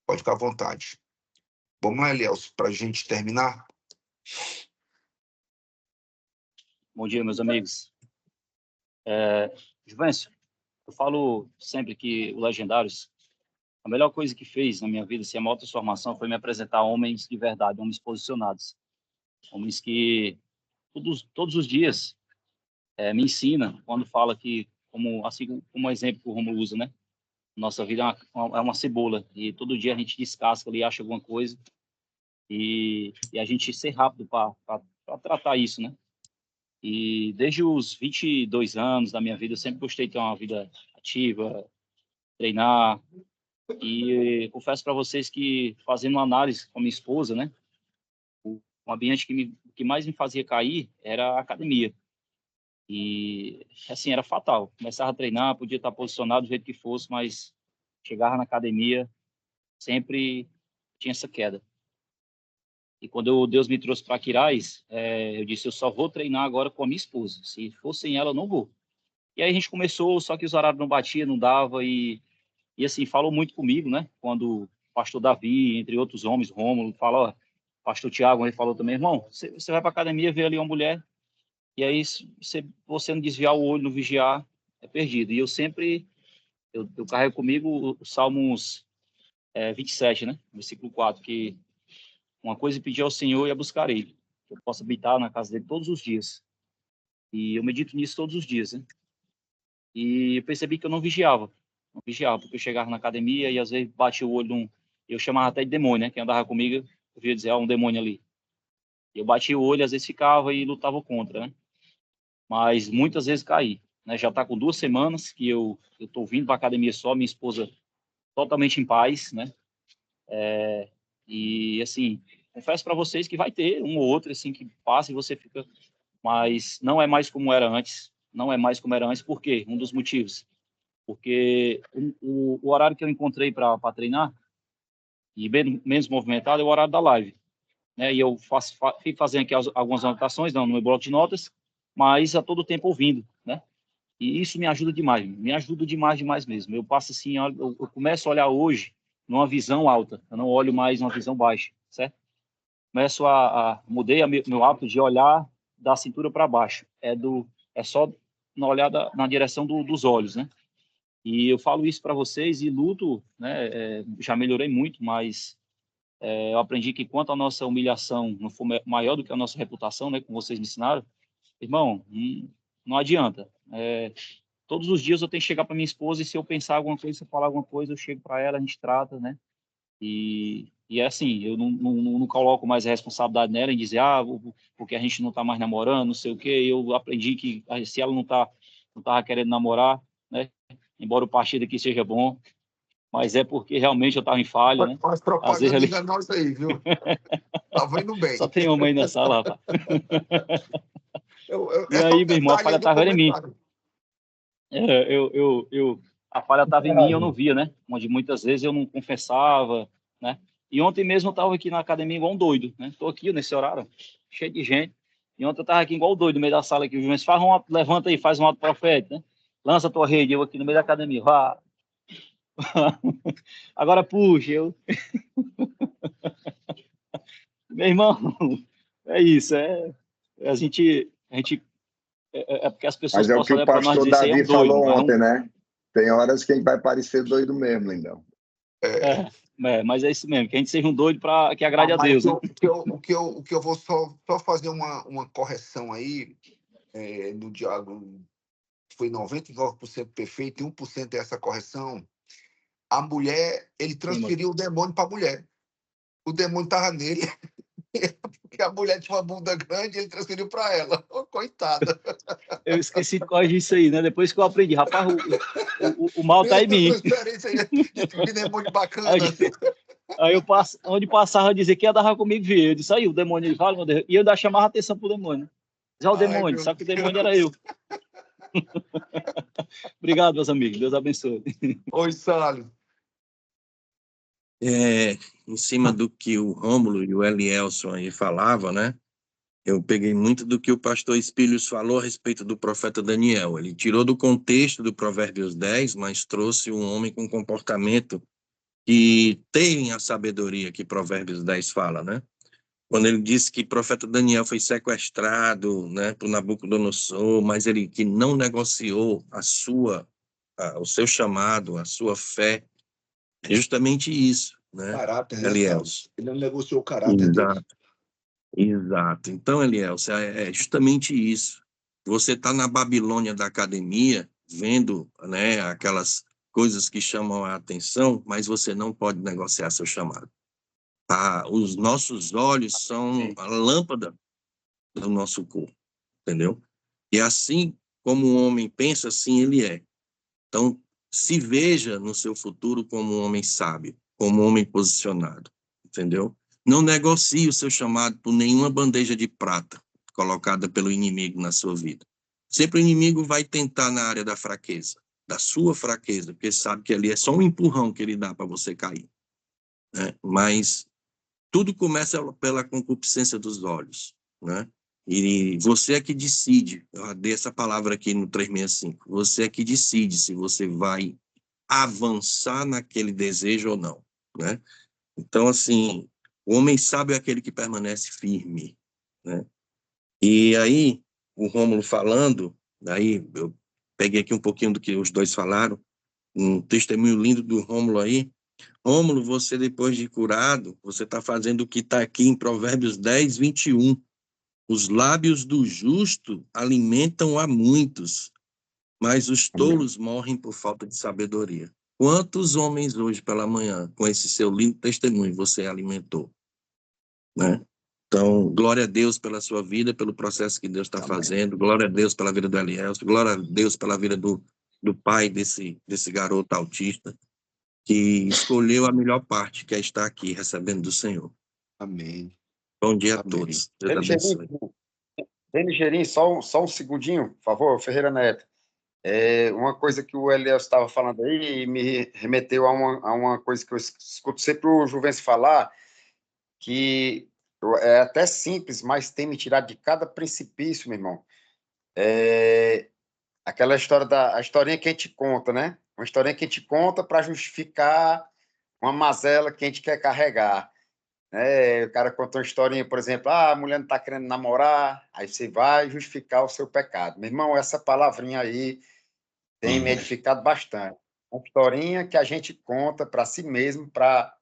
A: Pode ficar à vontade. Vamos lá, Elielso, para a gente terminar?
E: Bom dia, meus amigos. Juvencio, eu falo sempre que o Legendários, a melhor coisa que fez na minha vida, assim, a maior transformação foi me apresentar homens de verdade, homens posicionados, homens que todos os dias me ensinam quando fala que, assim como exemplo que o Romulo usa, né? Nossa vida é uma cebola e todo dia a gente descasca ali, acha alguma coisa e a gente ser rápido para tratar isso, né? E desde os 22 anos da minha vida, eu sempre gostei de ter uma vida ativa, treinar. E confesso para vocês que, fazendo uma análise com a minha esposa, né, o ambiente que mais me fazia cair era a academia. E, assim, era fatal. Começava a treinar, podia estar posicionado do jeito que fosse, mas chegava na academia, sempre tinha essa queda. E quando Deus me trouxe para Quirais, eu disse, eu só vou treinar agora com a minha esposa. Se for sem ela, eu não vou. E aí a gente começou, só que os horários não batiam, não dava, e assim, falou muito comigo, né? Quando o pastor Davi, entre outros homens, Rômulo, fala, ó, pastor Tiago, ele falou também, irmão, você vai para academia, vê ali uma mulher, e aí se você não desviar o olho, não vigiar, é perdido. E eu sempre, eu carrego comigo o Salmos 27, né? Versículo 4, que uma coisa pedir ao Senhor e a buscarei, que eu possa habitar na casa dele todos os dias. E eu medito nisso todos os dias, né? E eu percebi que eu não vigiava, porque eu chegava na academia e às vezes batia o olho num... Eu chamava até de demônio, né? Quem andava comigo, eu via dizer, um demônio ali. Eu batia o olho, às vezes ficava e lutava contra, né? Mas muitas vezes caí, né? Já está com 2 semanas que eu estou vindo para a academia só, minha esposa totalmente em paz, né? E, assim, confesso para vocês que vai ter um ou outro, assim, que passa e você fica... Mas não é mais como era antes. Não é mais como era antes, por quê? Um dos motivos. Porque o horário que eu encontrei para treinar, e menos movimentado, é o horário da live. Né? E eu fico fazendo aqui algumas anotações no meu bloco de notas, mas a todo tempo ouvindo, né? E isso me ajuda demais, demais mesmo. Eu passo assim, eu começo a olhar hoje numa visão alta, eu não olho mais numa visão baixa, certo? Começo mudei meu hábito de olhar da cintura para baixo, é só na olhada na direção dos olhos, né? E eu falo isso para vocês e luto, né? Já melhorei muito, mas eu aprendi que quanto a nossa humilhação não for maior do que a nossa reputação, né? Como vocês me ensinaram, irmão, não adianta. Todos os dias eu tenho que chegar para minha esposa e se eu pensar alguma coisa, se eu falar alguma coisa, eu chego para ela, a gente trata, né? E é assim, eu não coloco mais a responsabilidade nela em dizer, porque a gente não está mais namorando, não sei o quê. Eu aprendi que se ela não estava querendo namorar, né? embora o partido aqui seja bom, mas é porque realmente eu estava em falha, né?
A: Faz
E: Às vezes
A: propaganda
E: ali
A: enganosa aí, viu? Tava indo bem.
E: só tem homem aí na sala, rapaz. E
A: É só
E: aí,
A: um
E: meu irmão, a
A: detalhe
E: falha
A: aí do
E: estava em mim.
A: comentário.
E: A falha estava em mim e eu não via, né? Onde muitas vezes eu não confessava, né? E ontem mesmo eu estava aqui na academia igual um doido, né? Estou aqui nesse horário, cheio de gente. E ontem eu estava aqui igual doido no meio da sala aqui. O João faz um ato, levanta aí, faz um ato profético, né? Lança a tua rede, eu aqui no meio da academia. Vá. Agora puxa, eu. Meu irmão, é isso, é porque as pessoas
F: Mas é o que
E: possam
F: o
E: olhar para nós e
F: pastor
E: dizer, isso aí é um
F: Davi
E: doido,
F: falou
E: mas
F: ontem, né? Tem horas que a gente vai parecer doido mesmo, Lindão.
E: mas é isso mesmo, que a gente seja um doido para que agrade a
A: Mas
E: Deus, né?
A: o que eu vou só fazer uma correção aí, no diálogo foi 99% perfeito e 1% é essa correção. A mulher, ele
E: Sim, mano.
A: transferiu o demônio para a mulher. O demônio estava nele, porque a mulher tinha uma bunda grande e ele transferiu para ela. Oh, coitada.
E: Eu esqueci de corrigir isso aí, né? Depois que eu aprendi, rapaz, o mal tá em
A: Essa
E: mim.
A: transferência aí de demônio bacana.
E: Aí eu passo, onde passava, dizer que andava comigo, via. Eu disse, aí, o demônio, ele fala, meu Deus. E eu ainda chamava atenção pro demônio. Já o
A: Ai,
E: demônio,
A: meu
E: só que o demônio
A: Deus.
E: era eu. Obrigado, meus amigos. Deus abençoe.
A: Oi, Salles.
G: Em cima do que o Rômulo e o Elielson aí falavam, né? Eu peguei muito do que o pastor Espílios falou a respeito do profeta Daniel. Ele tirou do contexto do Provérbios 10, mas trouxe um homem com comportamento que tem a sabedoria que Provérbios 10 fala, né? Quando ele disse que o profeta Daniel foi sequestrado, né, por Nabucodonosor, mas ele que não negociou o seu chamado, a sua fé, é justamente isso, né,
A: Caráter, né,
G: Elielson?
A: Salles? Ele não negociou o caráter dele.
G: Exato, exato. Então, Elielson, é justamente isso. Você está na Babilônia da academia, vendo, né, aquelas coisas que chamam a atenção, mas você não pode negociar seu chamado. Os nossos olhos são a lâmpada do nosso corpo, entendeu? E assim como o homem pensa, assim ele é. Então, se veja no seu futuro como um homem sábio, como um homem posicionado, entendeu? Não negocie o seu chamado por nenhuma bandeja de prata colocada pelo inimigo na sua vida. Sempre o inimigo vai tentar na área da fraqueza, da sua fraqueza, porque sabe que ali é só um empurrão que ele dá para você cair, né? Mas tudo começa pela concupiscência dos olhos, né? E você é que decide, eu dei essa palavra aqui no 365, você é que decide se você vai avançar naquele desejo ou não, né? Então, assim, o homem sábio é aquele que permanece firme, né? E aí, o Rômulo falando, aí eu peguei aqui um pouquinho do que os dois falaram, um testemunho lindo do Rômulo aí. Rômulo, você depois de curado, você está fazendo o que está aqui em Provérbios 10, 21. Os lábios do justo alimentam a muitos, mas os tolos morrem por falta de sabedoria. Quantos homens hoje pela manhã, com esse seu lindo testemunho, você alimentou, né? Então, glória a Deus pela sua vida, pelo processo que Deus está fazendo, glória a Deus pela vida do Elielson, glória a Deus pela vida do pai desse garoto autista, que escolheu a melhor parte, que é estar aqui recebendo do Senhor.
A: Amém.
G: Bom dia a
A: Amém.
G: todos. Deus abençoe.
H: Bem ligeirinho, só um segundinho, por favor, Ferreira Neto. Uma coisa que o Eliel estava falando aí me remeteu a uma coisa que eu escuto sempre o Juvencio falar, que é até simples, mas tem me tirado de cada precipício, meu irmão. Aquela história a historinha que a gente conta, né? Uma historinha que a gente conta para justificar uma mazela que a gente quer carregar. O cara conta uma historinha, por exemplo, a mulher não está querendo namorar, aí você vai justificar o seu pecado. Meu irmão, essa palavrinha aí tem me edificado bastante. Uma historinha que a gente conta para si mesmo para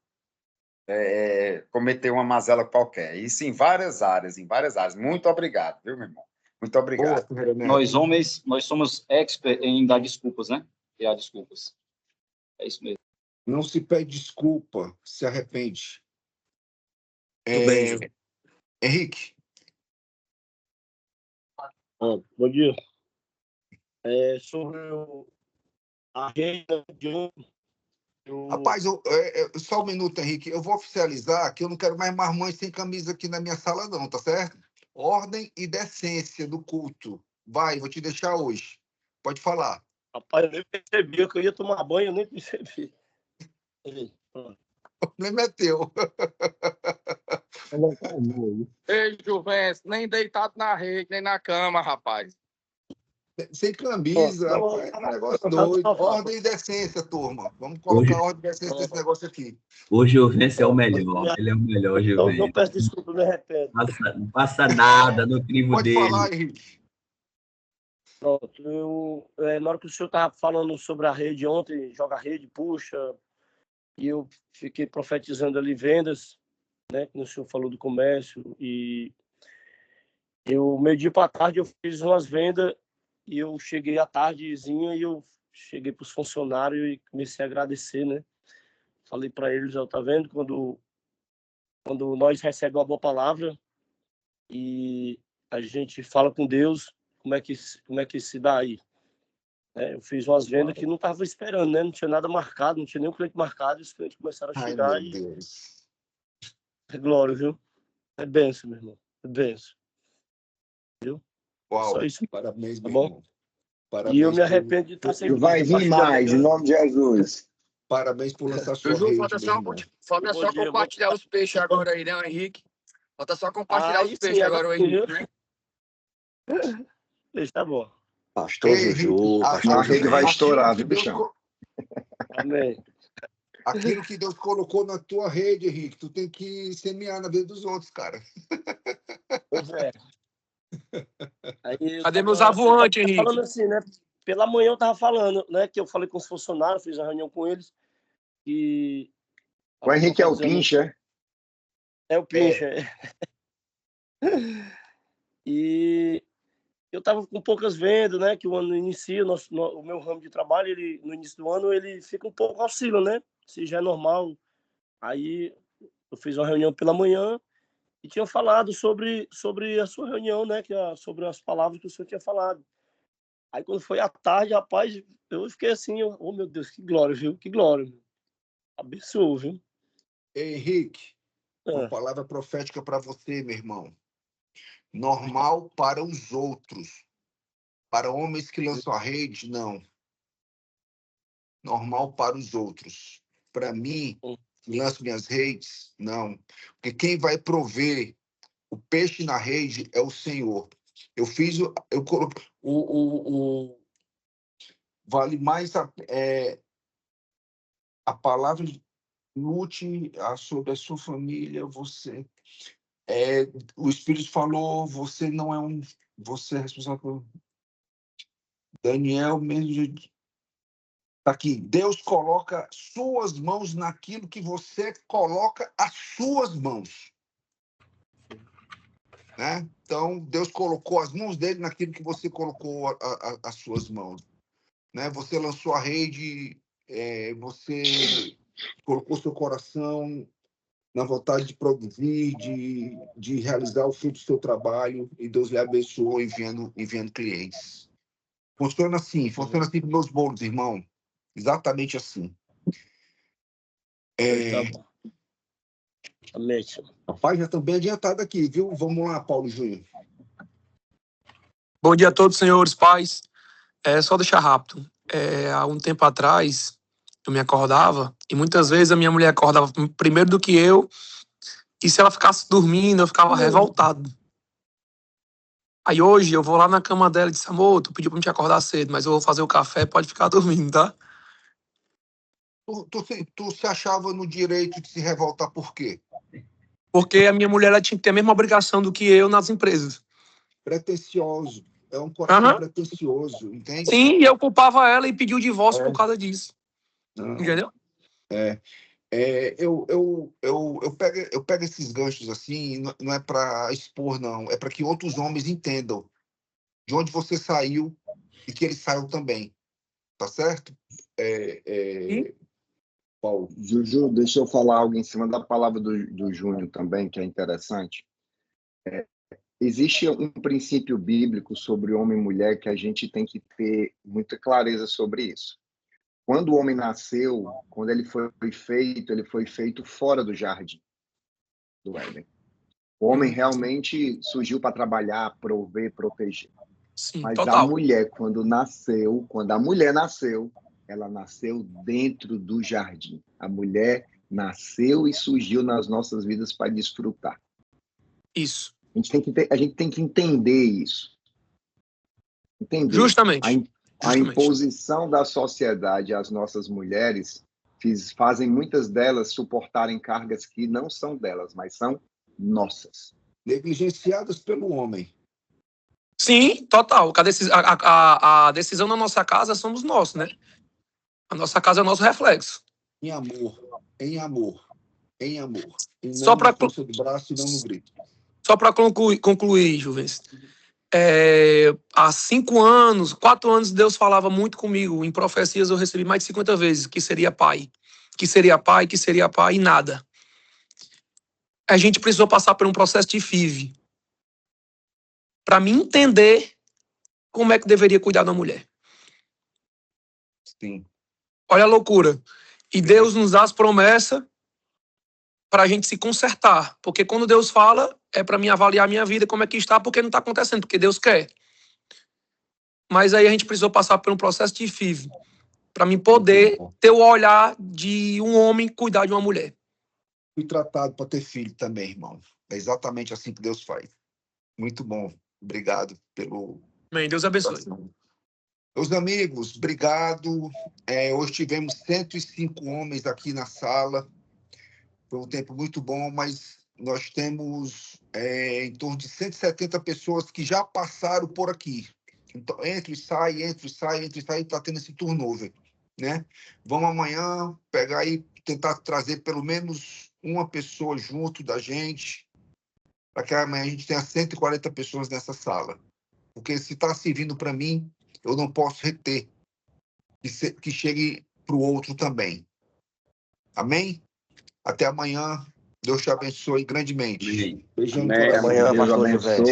H: cometer uma mazela qualquer. Isso em várias áreas, em várias áreas. Muito obrigado, viu, meu irmão? Muito obrigado.
A: Boa,
E: Nós homens, nós somos expert em dar desculpas, né? Criar desculpas. É isso mesmo.
A: não se pede desculpa, se arrepende.
G: Tudo bem.
A: Henrique.
I: Bom dia. Sobre a rede de ontem,
A: Rapaz, só um minuto, Henrique. Eu vou oficializar que eu não quero mais marmães sem camisa aqui na minha sala, não, tá certo? Ordem e decência do culto. Vai, vou te deixar hoje. Pode falar.
I: Rapaz, eu nem percebi que eu ia tomar banho, eu nem percebi.
A: O problema é teu.
J: Ei, Juventus, nem deitado na rede, nem na cama, rapaz.
A: Sem camisa, rapaz. É um negócio doido. Ordem e decência, turma. Vamos colocar ordem e decência nesse negócio aqui.
K: O Juventus é o melhor. Ele é o melhor, Juventus.
I: Não peço desculpa, me arrependo.
K: Não passa nada no crivo
A: Pode
K: dele.
A: falar, Henrique.
I: Pronto, na hora que o senhor estava falando sobre a rede ontem, joga a rede, puxa, e eu fiquei profetizando ali vendas, né, que o senhor falou do comércio, e eu, meio-dia para tarde, eu fiz umas vendas, e eu cheguei à tardezinha, e eu cheguei para os funcionários e comecei a agradecer, né, falei para eles, ó, tá vendo, quando nós recebemos uma boa palavra, e a gente fala com Deus, como é que se dá aí? Eu fiz umas vendas que não estava esperando, né? Não tinha nada marcado, não tinha nenhum cliente marcado, e os clientes começaram a chegar.
A: Ai, meu Deus.
I: É glória, viu? É benção, meu irmão. É benção. Viu?
A: Uau,
I: só isso.
A: Parabéns,
I: tá
A: meu
I: bom?
A: irmão. Parabéns
I: E eu me arrependo de estar sem.
F: Vai vir mais, em nome de Jesus.
A: Parabéns por lançar sua
J: Juju,
A: rede,
J: falta
A: meu
J: só,
A: irmão.
J: falta só compartilhar os peixes agora aí, né, Henrique? Falta só compartilhar os peixes agora, Henrique, né?
I: Tá bom.
F: Pastor Juju, pastor Juju. A rede vai estourar, viu, bichão?
I: Amém.
A: Aquilo que Deus colocou na tua rede, Henrique, tu tem que semear na vida dos outros, cara.
I: Pois é. Aí,
J: cadê meus avoantes, Henrique?
I: Falando assim, né? Pela manhã eu tava falando, né? Que eu falei com os funcionários, fiz uma reunião com eles. E
F: o Henrique é o Pincha,
I: é o Pincha. E eu estava com poucas vendas, né? Que o ano inicia, o meu ramo de trabalho, ele, no início do ano, ele fica um pouco oscila, né? Se já é normal. Aí eu fiz uma reunião pela manhã e tinha falado sobre a sua reunião, né? Sobre as palavras que o senhor tinha falado. Aí quando foi à tarde, rapaz, eu fiquei assim, oh meu Deus, que glória, viu? Que glória. Abençoou, viu?
A: Henrique, uma palavra profética para você, meu irmão. Normal para os outros. Para homens que lançam a rede, não. Normal para os outros. Para mim, que lanço minhas redes, não. Porque quem vai prover o peixe na rede é o Senhor. Eu coloquei vale mais a palavra lute sobre a sua família, você o Espírito falou, você não é você é responsável por Daniel mesmo tá aqui. Deus coloca suas mãos naquilo que você coloca as suas mãos. Né? Então, Deus colocou as mãos dele naquilo que você colocou as suas mãos. Né? Você lançou a rede, você colocou seu coração na vontade de produzir, de realizar o fruto do seu trabalho, e Deus lhe abençoou enviando clientes. Funciona assim com meus bolos, irmão. Exatamente assim.
I: Amém.
A: Rapaz, já estão bem adiantado aqui, viu? Vamos lá, Paulo Júnior.
J: Bom dia a todos, senhores, pais. Só deixar rápido. Há um tempo atrás, eu me acordava, e muitas vezes a minha mulher acordava primeiro do que eu, e se ela ficasse dormindo, eu ficava revoltado. Aí hoje eu vou lá na cama dela e disse, amor, tu pediu pra me te acordar cedo, mas eu vou fazer o café, pode ficar dormindo, tá?
A: Tu se achava no direito de se revoltar por quê?
J: Porque a minha mulher ela tinha que ter a mesma obrigação do que eu nas empresas.
A: Pretencioso. É um coração pretencioso, entende?
J: Sim, e eu culpava ela e pedi o divórcio por causa disso. Entendeu?
A: Eu pego esses ganchos assim, não é para expor, não. É para que outros homens entendam de onde você saiu e que eles saiam também. Tá certo?
F: Paulo. Juju, deixa eu falar algo em cima da palavra do Júnior também, que é interessante. Existe um princípio bíblico sobre homem e mulher que a gente tem que ter muita clareza sobre isso. Quando o homem nasceu, quando ele foi feito fora do jardim do Éden. O homem realmente surgiu para trabalhar, prover, proteger.
J: Sim,
F: Mas
J: total.
F: a mulher, quando a mulher nasceu, ela nasceu dentro do jardim. A mulher nasceu e surgiu nas nossas vidas para desfrutar.
J: Isso.
F: A gente tem que entender isso. Entender.
J: Justamente.
F: A imposição da sociedade às nossas mulheres fazem muitas delas suportarem cargas que não são delas, mas são nossas.
A: Negligenciadas pelo homem.
J: Sim, total. A decisão na nossa casa somos nós, né? A nossa casa é o nosso reflexo.
A: Em amor, em amor, em amor. E
J: Só
A: não
J: pra
A: na força do braço e não no grito.
J: Só para concluir, Juvens. Há 5 anos, 4 anos, Deus falava muito comigo. Em profecias eu recebi mais de 50 vezes que seria pai. Que seria pai, que seria pai, e nada. A gente precisou passar por um processo de FIV para me entender como é que deveria cuidar da mulher.
A: Sim.
J: Olha a loucura. E Deus nos dá as promessas para a gente se consertar. Porque quando Deus fala, é para mim avaliar a minha vida, como é que está, porque não está acontecendo, porque Deus quer. Mas aí a gente precisou passar por um processo de FIV para mim poder ter o olhar de um homem cuidar de uma mulher.
A: Fui tratado para ter filho também, irmão. É exatamente assim que Deus faz. Muito bom. Obrigado pelo...
J: Amém. Deus abençoe.
A: Meus amigos, obrigado. Hoje tivemos 105 homens aqui na sala. Foi um tempo muito bom, mas nós temos em torno de 170 pessoas que já passaram por aqui. Então, entra e sai, está tendo esse turnover, né? Vamos amanhã pegar e tentar trazer pelo menos uma pessoa junto da gente, para que amanhã a gente tenha 140 pessoas nessa sala. Porque se está servindo para mim, eu não posso reter que chegue para o outro também. Amém? Até amanhã. Deus te abençoe grandemente. Beijão no coração.
L: Amanhã, pastor Juvencio.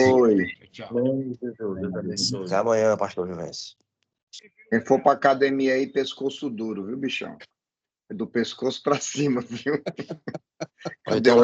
G: Deus abençoe.
L: Até amanhã, pastor Juvencio.
F: Quem for para academia aí, pescoço duro, viu, bichão? É do pescoço para cima, viu? Cadê
L: Então,
F: o